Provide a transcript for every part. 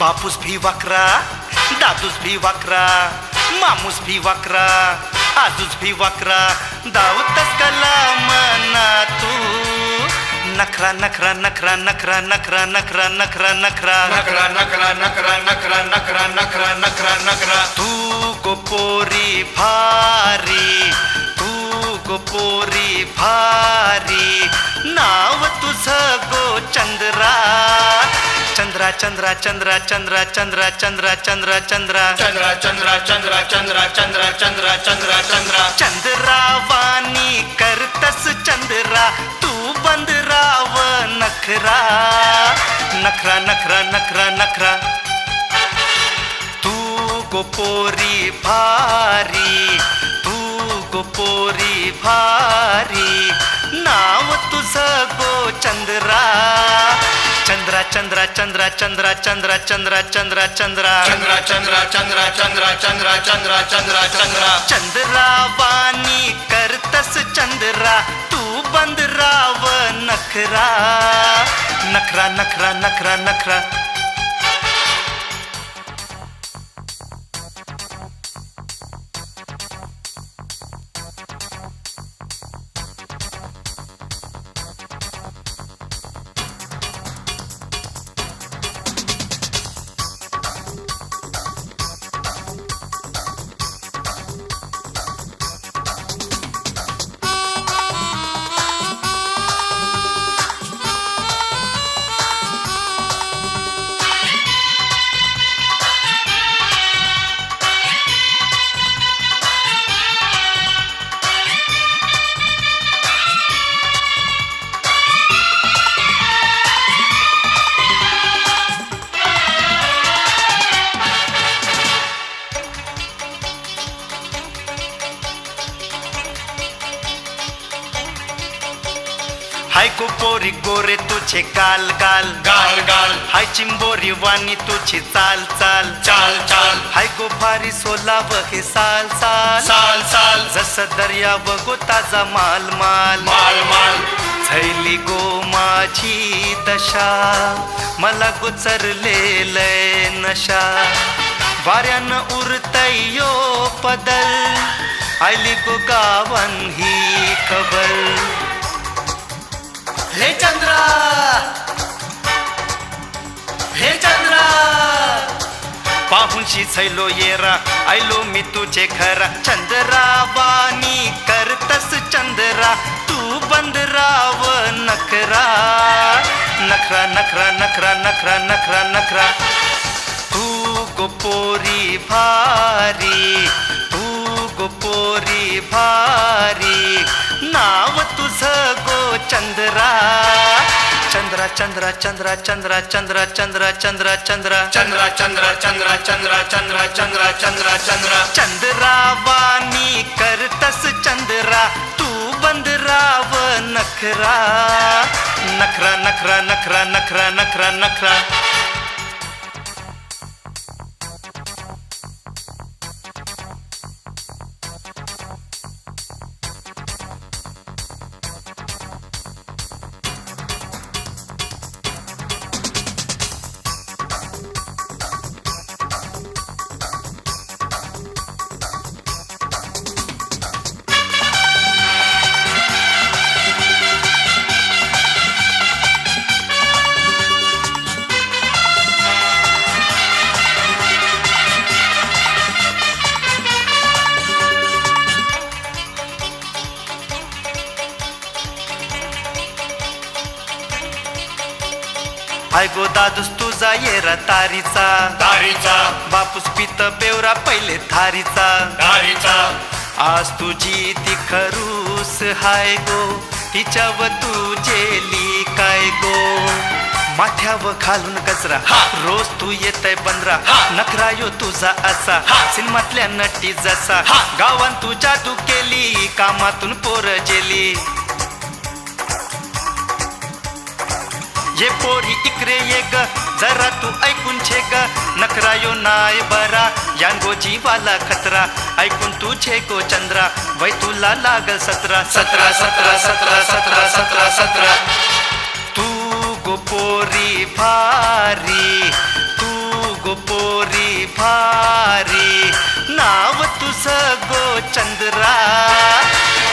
बापूस भी वाकरा, दादूस भी वाकरा, मामूस भी वाकरा, आजूस भी वाकरा, दाऊतच कला मना तू नखरा नखरा नखरा नखरा नखरा नखरा नखरा नखरा नखरा नखरा नखरा नखरा नखरा नखरा नखरा नखरा तू गो पोरी भारी, तू गो पोरी भारी, नाव तुझं गो चंद्रा चंद्रा चंद्रा चंद्रा चंद्रा चंद्रा चंद्रा चंद्रा चंद्रा चंद्रा चंद्रा चंद्रा चंद्रा चंद्रा चंद्रा चंद्रा चंद्रा चंद्रावानी करतस चंद्रा तू बंदराव नखरा नखरा नखरा नखरा नखरा तू गो पोरी भारी, तू गो पोरी भारी, नाव तुझं गो चंद्रा चंद्रा चंद्रा चंद्रा चंद्रा चंद्रा चंद्रा चंद्रा चंद्रा चंद्रा चंद्रा चंद्रा चंद्रा चंद्रा चंद्रा चंद्रा चंद्रा चंद्रावानी करतस चंद्रा तू बंदराव नखरा नखरा नखरा नखरा नखरा हाय गो पोरी गोरे तुझे गाल गाल गाल गाल हाय चिंबोरी वाणी तुझी चाल चाल चाल चाल हाय गो भारी सोलाव हे साल साल साल साल जस दर्याव गो ताजा माल माल माल माल झैली गो माझी दशा मला गोचरलेलय नशा वाऱ्यान उरतयो पदल आयली गो गावन ही खबर हे चंद्रा हे चंद्रा पाहुणशी छैलो येरा आयलो मी तुझे खरा चंद्रावानी करतस चंद्रा तू बंदराव नखरा नखरा नखरा नखरा नखरा नखरा नखरा तू गो पोरी भारी, तू गो पोरी भारी, नाव तुझं गो चंद्रा चंद्रा चंद्रा चंद्रा चंद्रा चंद्रा चंद्रा चंद्रा चंद्रा चंद्रा चंद्रा चंद्रा चंद्रा चंद्रा चंद्रा चंद्रा चंद्रा चंद्रावानी करतस चंद्रा तू बंदराव नखरा नखरा नखरा नखरा नखरा नखरा नखरा हाय गो दादूस तुझा येरा तारीचा तारीचा बापूस पित बेवरा पहिले थारीचा तारीचा आज तुझी ती खरूस हाय गो तिच्याव तू जेली काय गो माथ्याव घालून गजरा रोज तू येतय बंदरा नखरा यो तुझा असा सिनेमातल्या नटी जसा गावात तू जादू केली कामातून पोर जेली ये पोरी इकडे ये ग जरा तू ऐकून छे ग नखरा यो नाय बरा यांगो जीवाला खतरा ऐकून तू छे गो चंद्रा वै तुला लागल 17 17 17 17 17 17 17 तू गो पोरी भारी, तू गोपोरी भारी नाव तुझं गो चंद्रा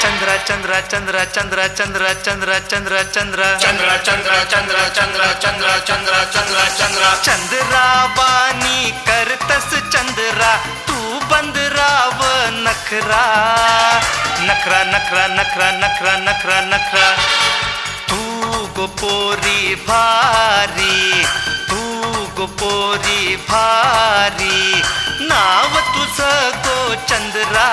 चंद्रा चंद्रा चंद्रा चंद्रा चंद्रा चंद्रा चंद्रा चंद्रा चंद्रा चंद्रा चंद्रा चंद्रा चंद्रा चंद्रा चंद्रा चंद्रा चंद्रावानी करतस चंद्रा तू बंदराव नखरा नखरा नखरा नखरा नखरा नखरा नखरा तू गोपोरी भारी तू गोपोरी भारी नाव तुझं गो चंद्रा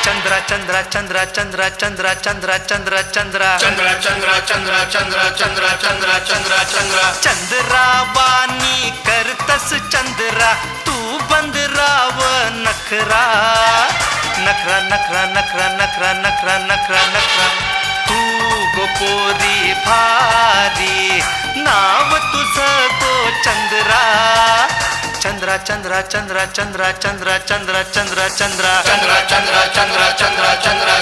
चंद्रा चंद्रा चंद्रा चंद्रा चंद्रा चंद्रा चंद्रा चंद्रा चंद्रा चंद्रा चंद्रा चंद्रा चंद्रा चंद्रा चंद्रा चंद्रा चंद्रावानी करतस चंद्रा तू बंदराव नखरा नखरा नखरा नखरा नखरा नखरा नखरा नखरा तू गोपोरी भारी नाव तुझं गो चंद्रा चंद्रा चंद्रा चंद्रा चंद्रा चंद्रा चंद्रा चंद्रा चंद्रा चंद्रा चंद्रा चंद्रा चंद्रा चंद्रा